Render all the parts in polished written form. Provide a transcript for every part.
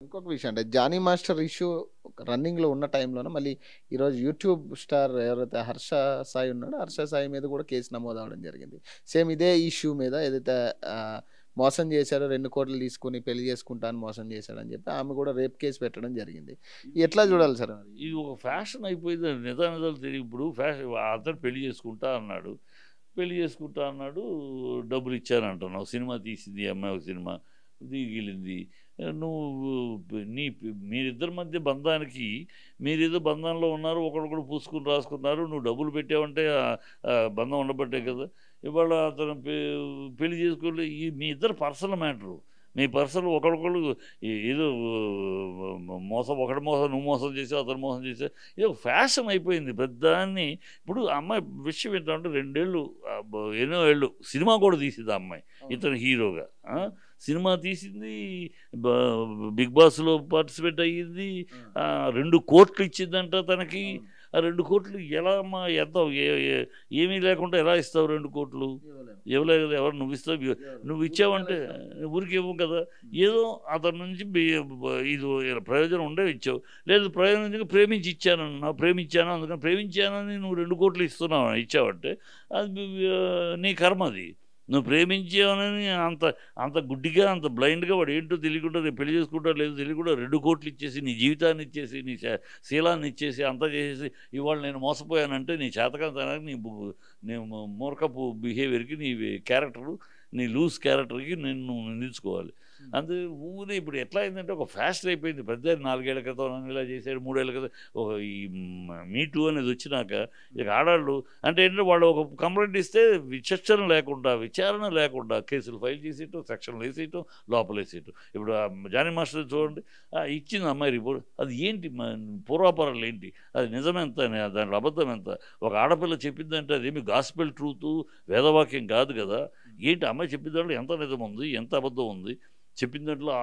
ఇంకొక విషయం అంటే 'జానీ మాస్టర్' ఇష్యూ రన్నింగ్‌లో ఉన్న టైంలోనే మళ్ళీ ఈరోజు యూట్యూబ్ స్టార్ ఎవరైతే 'హర్ష సాయి' ఉన్నాడో 'హర్ష సాయి' మీద కూడా కేసు నమోదవ్వడం జరిగింది. సేమ్ ఇదే ఇష్యూ మీద ఏదైతే మోసం చేశారో 2,00,00,000 తీసుకొని పెళ్లి చేసుకుంటా అని మోసం చేశాడని చెప్పి ఆమె కూడా రేప్ కేసు పెట్టడం జరిగింది. ఎట్లా చూడాలి సార్ మరి? ఇది ఒక ఫ్యాషన్ అయిపోయింది. నిజానిజాలు తెలియదు. ఇప్పుడు అతను పెళ్లి చేసుకుంటా అన్నాడు. పెళ్లి చేసుకుంటా అన్నాడు. డబ్బులు ఇచ్చానంటున్నావు. సినిమా తీసింది ఈ అమ్మాయి, ఒక సినిమా దిగిలింది. నువ్వు మీరిద్దరి మధ్య బంధానికి మీరేదో బంధంలో ఉన్నారు, ఒకరికొకరు పూసుకుని రాసుకున్నారు, నువ్వు డబ్బులు పెట్టావంటే బంధం ఉండబట్టే కదా. ఇవాళ అతను పెళ్లి చేసుకుని మీ ఇద్దరు పర్సనల్ మ్యాటరు. మీ పర్సనల్ ఒకరికొకరు ఏదో ఒకటి మోసం, నువ్వు మోసం చేసావు, అతను మోసం చేసావు, ఇది ఒక ఫ్యాషన్ అయిపోయింది పెద్దాన్ని. ఇప్పుడు అమ్మాయి విషయం ఏంటంటే 2 ఏళ్ళు ఎన్నో ఏళ్ళు సినిమా కూడా తీసింది ఆ అమ్మాయి, ఇతను హీరోగా సినిమా తీసింది. బిగ్ బాస్లో పార్టిసిపేట్ అయ్యింది. 2 కోట్లు ఇచ్చిందంట తనకి. ఆ 2 కోట్లు ఎలా అమ్మా, ఎంత ఏమీ లేకుండా ఎలా ఇస్తావు 2 కోట్లు? ఇవ్వలేదు కదా. ఎవరు నువ్వు ఇస్తావు? నువ్వు ఇచ్చావంటే ఊరికి ఇవ్వవు కదా. ఏదో అతని నుంచి ఇది ప్రయోజనం ఉండే ఇచ్చావు. లేదు ప్రయోజనం ప్రేమించి ఇచ్చాను, ప్రేమించాను, అందుకని ప్రేమించానని నువ్వు 2 కోట్లు ఇస్తున్నావు, ఇచ్చావంటే అది నీ కర్మ. అది నువ్వు ప్రేమించావని అంత అంత గుడ్డిగా, అంత బ్లైండ్గా వాడు ఏంటో తెలియకుండా రేపు పెళ్లి చేసుకుంటారో లేదో తెలియకుండా 2 కోట్లు ఇచ్చేసి, నీ జీవితాన్ని ఇచ్చేసి, నీ శీలాన్ని ఇచ్చేసి, అంతా చేసేసి ఇవాళ నేను మోసపోయానంటే నీ చేతకాంతానికి, నీ మూర్ఖపు బిహేవియర్కి, నీ క్యారెక్టరు, నీ లూజ్ క్యారెక్టర్కి నిన్ను నిందించుకోవాలి. అంతే ఊరే ఇప్పుడు ఎట్లా అయిందంటే ఒక ఫ్యాషన్ అయిపోయింది. పెద్ద 4 ఏళ్ల క్రితం నన్ను ఇలా చేశాడు, 3 ఏళ్ల క్రితం ఈ మీ టూ అనేది వచ్చినాక ఇక ఆడాళ్ళు అంటే ఏంటంటే వాళ్ళు ఒక కంప్లైంట్ ఇస్తే విచారణ లేకుండా కేసులు ఫైల్ చేసేయటం, సెక్షన్లు వేసేయటం, లోపల వేసేయటం. ఇప్పుడు జానీ మాస్టర్ చూడండి, ఇచ్చింది అమ్మాయి రిపోర్ట్. అది ఏంటి పూర్వాపరాలు ఏంటి? అది నిజమెంత, దాంట్లో అబద్ధం ఎంత? ఒక ఆడపిల్ల చెప్పిందంటే అదేమి గాస్పెల్ ట్రూత్, వేదవాక్యం కాదు కదా. ఏంటి అమ్మాయి చెప్పిన దాంట్లో ఎంత నిజం ఉంది, ఎంత అబద్ధం ఉంది? చెప్పిన దాంట్లో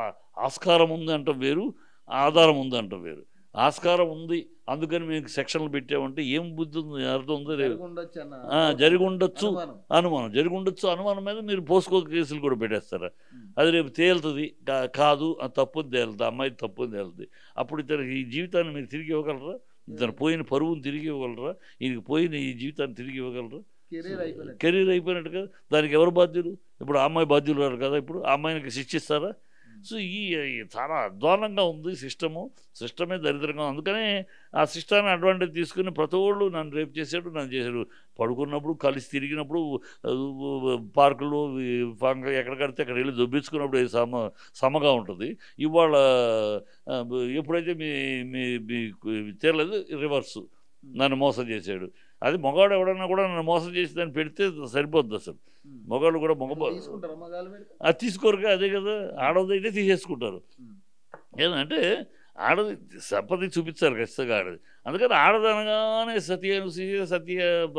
ఆస్కారం ఉంది అంటాం వేరు, ఆధారం ఉంది అంటాం వేరు. ఆస్కారం ఉంది అందుకని మీకు సెక్షన్లు పెట్టామంటే ఏం బుద్ధి ఉంది, అర్థం ఉందో లేదు. జరిగి ఉండొచ్చు అనుమానం, జరిగి ఉండొచ్చు అనుమానం మీద మీరు పోస్కో కేసులు కూడా పెట్టేస్తారా? అది రేపు తేలుతుంది కాదు, తప్పుని తేలుతుంది, అమ్మాయి తప్పుని తేలుతుంది. అప్పుడు ఇతనికి ఈ జీవితాన్ని మీరు తిరిగి ఇవ్వగలరా? ఇతను పోయిన పరువుని తిరిగి ఇవ్వగలరా? ఈయనకి పోయిన ఈ జీవితాన్ని తిరిగి ఇవ్వగలరా? కెరీర్ అయిపోయినట్టు కదా. దానికి ఎవరు బాధ్యులు? ఇప్పుడు ఆ అమ్మాయి బాధ్యులు కాదు కదా. ఇప్పుడు ఆ అమ్మాయికి శిక్షిస్తారా? సో చాలా అధ్వానంగా ఉంది సిస్టమే దరిద్రంగా. అందుకనే ఆ సిస్టాన్ని అడ్వాంటేజ్ తీసుకుని ప్రతి ఒళ్ళు నన్ను రేపు చేశాడు, నన్ను చేశాడు. పడుకున్నప్పుడు కలిసి తిరిగినప్పుడు పార్కులు ఎక్కడ కడితే అక్కడ వెళ్ళి దొబ్బించుకున్నప్పుడు సమగా ఉంటుంది. ఇవాళ ఎప్పుడైతే మీ తేలేదు రివర్సు, నన్ను మోసం చేశాడు. అది మగవాడు ఎవడన్నా కూడా నన్ను మోసం చేసి దాన్ని పెడితే సరిపోద్ది. అసలు మగవాళ్ళు కూడా అది తీసుకోరుగా. అదే కదా, ఆడదైతే తీసేసుకుంటారు. ఏంటంటే ఆడది సంపద చూపించారు ఖచ్చితంగా ఆడది. అందుకని ఆడదనగానే సత్య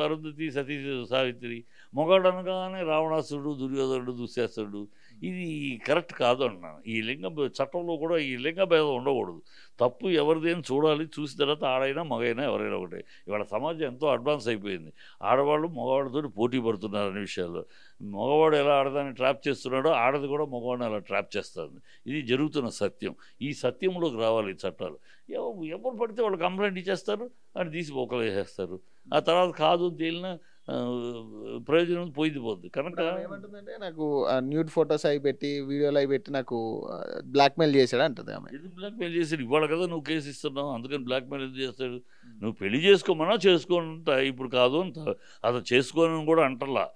అరుంధతి, సతీ సావిత్రి. మగవాడు అనగానే రావణాసురుడు, దుర్యోధనుడు, దుశ్శాసనుడు. ఇది కరెక్ట్ కాదు అన్నాను. ఈ లింగ చట్టంలో కూడా ఈ లింగ భేదం ఉండకూడదు. తప్పు ఎవరిదేని చూడాలి, చూసిన తర్వాత ఆడైనా మగైనా ఎవరైనా ఒకటే. ఇవాళ సమాజం ఎంతో అడ్వాన్స్ అయిపోయింది. ఆడవాళ్ళు మగవాడితో పోటీ పడుతున్నారు అనే విషయాల్లో. మగవాడు ఎలా ఆడదాన్ని ట్రాప్ చేస్తున్నాడో ఆడది కూడా మగవాడిని అలా ట్రాప్ చేస్తుంది. ఇది జరుగుతున్న సత్యం. ఈ సత్యంలోకి రావాలి ఈ చట్టాలు. ఎవరు పడితే వాళ్ళు కంప్లైంట్ ఇచ్చేస్తారు, అని తీసి ఒకరు వేసేస్తారు. ఆ తర్వాత కాదు తేలిన ప్రయోజనం పోయింది. కనుక ఏమంటుందంటే నాకు న్యూడ్ ఫొటోస్ అవి పెట్టి, వీడియోలు అవి పెట్టి నాకు బ్లాక్మెయిల్ చేశాడు అంటుంది ఆమె. ఎందుకు బ్లాక్మెయిల్ చేశాడు? ఇవాళ కదా నువ్వు కేసు ఇస్తున్నావు, అందుకని బ్లాక్మెయిల్ ఎందుకు చేస్తాడు? నువ్వు పెళ్లి చేసుకోమన్నా చేసుకోనంట. ఇప్పుడు కాదు అతను చేసుకోనని కూడా అంటలా,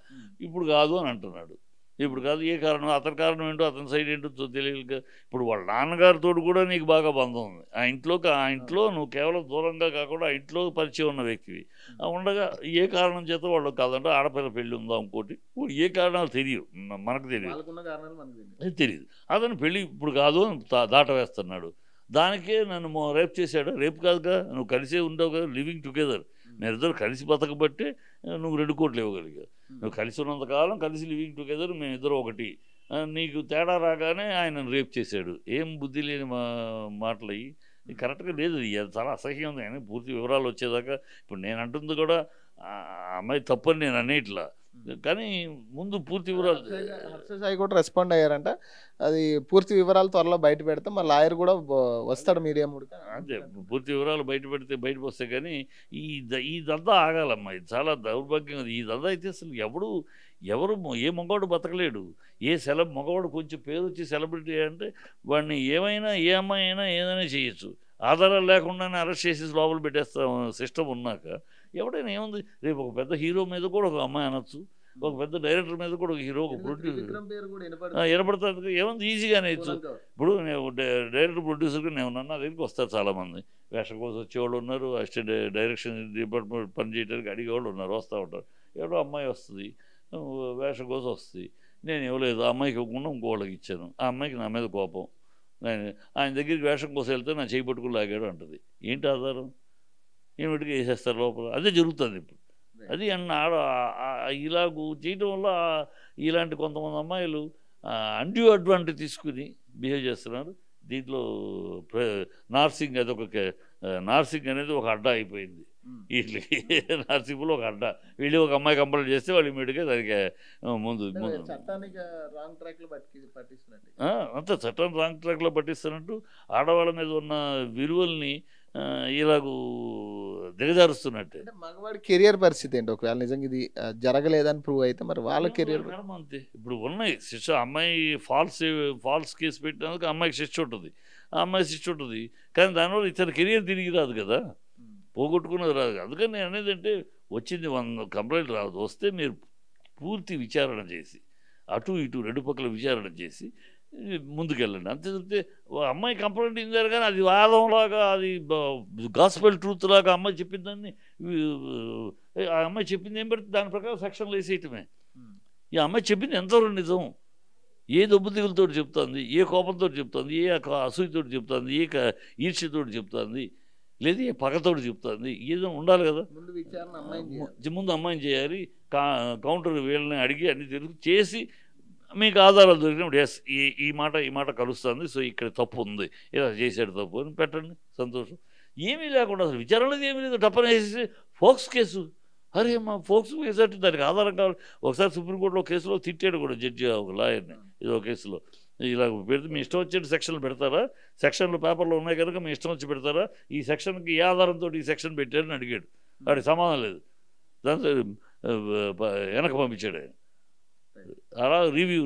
ఇప్పుడు కాదు అని అంటున్నాడు. ఇప్పుడు కాదు ఏ కారణం, అతని కారణం ఏంటో, అతని సైడ్ ఏంటో తెలియదు. ఇప్పుడు వాళ్ళ నాన్నగారితో కూడా నీకు బాగా బంధం ఉంది. ఆ ఇంట్లో నువ్వు కేవలం దూరంగా కాకుండా ఆ ఇంట్లో పరిచయం ఉన్న వ్యక్తివి ఉండగా ఏ కారణం చేత వాళ్ళు కాదంటే ఆడపిల్ల పెళ్ళి ఉందా ఇంకోటి, ఏ కారణాలు తెలియదు, మనకు తెలియదు. అతను పెళ్ళి ఇప్పుడు కాదు అని దాట వేస్తున్నాడు. దానికే నన్ను రేప్ చేశాడు. రేపు కాదుగా, నువ్వు కలిసే ఉండవు కదా, లివింగ్ టుగెదర్. మీరిద్దరు కలిసి బతకబట్టే నువ్వు 2 కోట్లు ఇవ్వగలిగావు. నువ్వు కలిసి ఉన్నంతకాలం కలిసి లివింగ్ టుగెదర్, మేమిద్దరు ఒకటి. నీకు తేడా రాగానే ఆయన రేప్ చేశాడు. ఏం బుద్ధి లేని మాటలు అయ్యి కరెక్ట్గా లేదు. అది చాలా అసహ్యం ఉంది. కానీ పూర్తి వివరాలు వచ్చేదాకా ఇప్పుడు నేను అంటుంది కూడా అమ్మాయి తప్పని నేను అనేట్లా. కానీ ముందు పూర్తి వివరాలు హర్ష సాయి కూడా రెస్పాండ్ అయ్యారంట. అది పూర్తి వివరాలు త్వరలో బయట పెడితే మా లాయర్ కూడా వస్తాడు మీడియా ముందుకు. అంతే, పూర్తి వివరాలు బయట పెడితే బయటకు వస్తాయి. కానీ ఈ దందా ఆగాలమ్మా. ఇది చాలా దౌర్భాగ్యం. ఈ దందా అయితే అసలు ఎవరు ఏ మగవాడు బతకలేడు. మగవాడు కొంచెం పేరు వచ్చి సెలబ్రిటీ అంటే వాడిని ఏమైనా, ఏ అమ్మాయి అయినా ఏదైనా చేయొచ్చు. ఆధారాలు లేకుండానే అరెస్ట్ చేసి లోపల పెట్టేస్తాం సిస్టమ్ ఉన్నాక. ఎవడైనా ఏముంది, రేపు ఒక పెద్ద హీరో మీద కూడా ఒక అమ్మాయి అనొచ్చు, ఒక పెద్ద డైరెక్టర్ మీద కూడా ఒక హీరో, ఒక ప్రొడ్యూసర్ వినపడుతుంది. ఏముంది, ఈజీగానే ఇచ్చు. ఇప్పుడు నేను డైరెక్టర్ ప్రొడ్యూసర్గా నేను నా దగ్గరికి వస్తారు చాలామంది. వేషం కోసం వచ్చేవాళ్ళు ఉన్నారు, అసిస్టెంట్ డైరెక్షన్ డిపార్ట్మెంట్ పని చేయడానికి అడిగేవాళ్ళు ఉన్నారు, వస్తూ ఉంటారు. ఎవడో అమ్మాయి వస్తుంది, వేషం కోసం వస్తుంది, నేను ఇవ్వలేదు, ఆ అమ్మాయికి ఇవ్వకుండా ఇంకోళ్ళకి ఇచ్చాను. ఆ అమ్మాయికి నా మీద కోపం. ఆయన దగ్గరికి వేషం కోసం వెళ్తే నా చేయి పట్టుకుని లాగాడు అంటుంది. ఏంటి ఆధారం? ఏమిటికి వేసేస్తారు లోపల. అదే జరుగుతుంది ఇప్పుడు. అది ఇలాగ చేయడం వల్ల ఇలాంటి కొంతమంది అమ్మాయిలు అన్డ్యూ అడ్వాంటేజ్ తీసుకుని బిహేవ్ చేస్తున్నారు. దీంట్లో నార్సింగ్ అనేది ఒక అడ్డా అయిపోయింది వీళ్ళకి. నార్సింగ్లో ఒక అడ్డా. వీళ్ళు ఒక అమ్మాయి కంప్లైంట్ చేస్తే వాళ్ళు ఇమీడియట్గా దానికి ముందు అంతే చట్టాన్ని రాంగ్ ట్రాక్లో పట్టిస్తున్నట్టు ఆడవాళ్ళ మీద ఉన్న విలువల్ని ఇలాగూ దిగజారుస్తున్నట్టే. మగవాడి కెరియర్ పరిస్థితి ఏంటి ఒకవేళ నిజంగా ఇది జరగలేదని ప్రూవ్ అయితే మరి వాళ్ళ కెరియర్ అంతే. ఇప్పుడు ఉన్నాయి శిక్ష. అమ్మాయి ఫాల్స్ కేసు పెట్టినందుకు అమ్మాయికి శిక్ష ఉంటుంది, ఆ అమ్మాయి శిక్ష ఉంటుంది. కానీ దానివల్ల ఇతర కెరియర్ తిరిగి రాదు కదా, పోగొట్టుకున్నది రాదు. అందుకని నేను అనేది అంటే వచ్చింది 100 కంప్లైంట్ రాదు. వస్తే మీరు పూర్తి విచారణ చేసి అటు ఇటు రెండు పక్కల విచారణ చేసి ముందుకెళ్ళండి. అంతే తప్పితే అమ్మాయి కంప్లైంట్ ఇచ్చారు కానీ అది వాదంలాగా, అది గాస్పెల్ ట్రూత్ లాగా అమ్మాయి చెప్పిన దాన్ని ఆ అమ్మాయి చెప్పింది ఏం పెడితే దాని ప్రకారం సెక్షన్లు వేసేయటమే. ఈ అమ్మాయి చెప్పింది ఎంతవరకు నిజం, ఏ దెబ్బ దిగులతో చెప్తుంది, ఏ కోపంతో చెప్తుంది, ఏ అసూయతో చెప్తుంది, ఏ ఈర్ష్యతో చెప్తుంది, లేదు ఏ పగతోడు చెప్తుంది, ఏదో ఉండాలి కదా. ముందు అమ్మాయిని చేయాలి. కౌంటర్ వీళ్ళని అడిగి అన్ని తిరిగి చేసి మీకు ఆధారాలు దొరికినప్పుడు ఎస్ ఈ మాట కలుస్తుంది, సో ఇక్కడ తప్పు ఉంది, ఇలా చేసాడు తప్పు అని పెట్టండి, సంతోషం. ఏమీ లేకుండా అసలు విచారణది ఏమీ లేదు, టప్పన వేసేసి ఫోక్స్ కేసు. అరే మా ఫోక్స్ కేసు అంటే దానికి ఆధారం కావాలి. ఒకసారి సుప్రీంకోర్టులో కేసులో తిట్టాడు కూడా జడ్జి ఒక లాయర్ని, ఇదో కేసులో. ఇలా పెడితే మీ ఇష్టం వచ్చేటి సెక్షన్లు పెడతారా, సెక్షన్లు పేపర్లో ఉన్నాయి కనుక మీ ఇష్టం వచ్చి పెడతారా, ఈ సెక్షన్కి ఏ ఆధారంతో ఈ సెక్షన్ పెట్టారని అడిగాడు. వాడికి సమాధానం లేదు, దాంతో వెనక పంపించాడు ఆయన. అలా రివ్యూ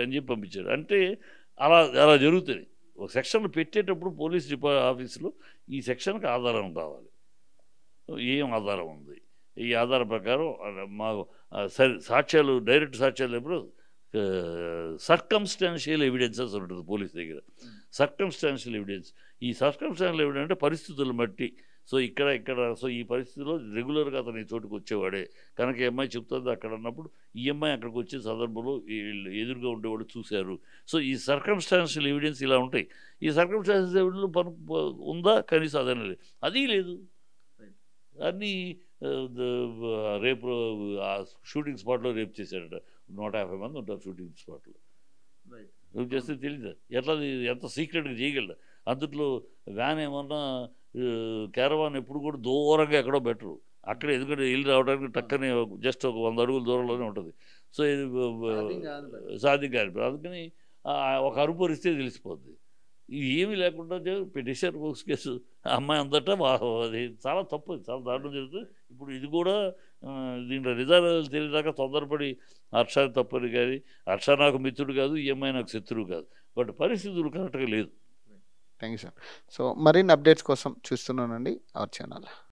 అని చెప్పి పంపించాడు. అంటే అలా జరుగుతుంది. ఒక సెక్షన్లు పెట్టేటప్పుడు పోలీస్ ఆఫీసులో ఈ సెక్షన్కి ఆధారం కావాలి. ఏం ఆధారం ఉంది, ఈ ఆధారం ప్రకారం మాకు సాక్ష్యాలు, డైరెక్ట్ సాక్ష్యాలు ఎప్పుడు సర్కమ్స్టాన్షియల్ ఎవిడెన్సెస్ ఉంటుంది పోలీస్ దగ్గర. సర్కమ్స్టాన్షియల్ ఎవిడెన్స్, ఈ సర్కమ్స్టాన్షియల్ ఎవిడెన్స్ అంటే పరిస్థితులను బట్టి. సో సో ఈ పరిస్థితిలో రెగ్యులర్గా అతను ఈ చోటుకు వచ్చేవాడే కనుక ఈ అమ్మాయి చెప్తుంది అక్కడ అన్నప్పుడు ఈ అమ్మాయి అక్కడికి వచ్చే సందర్భంలో వీళ్ళు ఎదురుగా ఉండేవాళ్ళు చూశారు. సో ఈ సర్కమ్స్టాన్షియల్ ఎవిడెన్స్ ఇలా ఉంటాయి. ఈ సర్కమ్స్టాన్షియల్ ఎవిడెన్స్ ఉందా కనీసం అదనే లేదు, అది లేదు. అన్నీ రేపు షూటింగ్ స్పాట్లో రేపు చేశాడట. 150 మంది ఉంటారు షూటింగ్ స్పాట్లో. రేపు చేస్తే తెలియదు ఎట్లా, ఎంత సీక్రెట్గా చేయగలడు. అందుట్లో వ్యాన్ ఏమన్నా క్యారవాన్ ఎప్పుడు కూడా దూరంగా ఎక్కడో బెటరు. అక్కడ ఎందుకంటే వెళ్ళి రావడానికి టక్కనే జస్ట్ ఒక 100 అడుగుల దూరంలోనే ఉంటుంది. సో ఇది సాధ్యం కాదు. అందుకని ఒక అరుపు అరిస్తే తెలిసిపోద్ది. ఇది ఏమీ లేకుండా పెట్టేశారు ఫోక్స్ కేసు. అమ్మాయి అందట అది చాలా తప్పు, చాలా దారుణం జరుగుతుంది. ఇప్పుడు ఇది కూడా దీంట్లో నిజాలు తెలియదాకా తొందరపడి హర్ష తప్పని కానీ, హర్ష నాకు మిత్రుడు కాదు, ఈ అమ్మాయి నాకు శత్రువు కాదు, బట్ పరిస్థితులు కరెక్ట్గా లేదు. Thank you sir. సో మరిన్ని అప్డేట్స్ కోసం చూస్తున్నానండి అవర్ ఛానల్.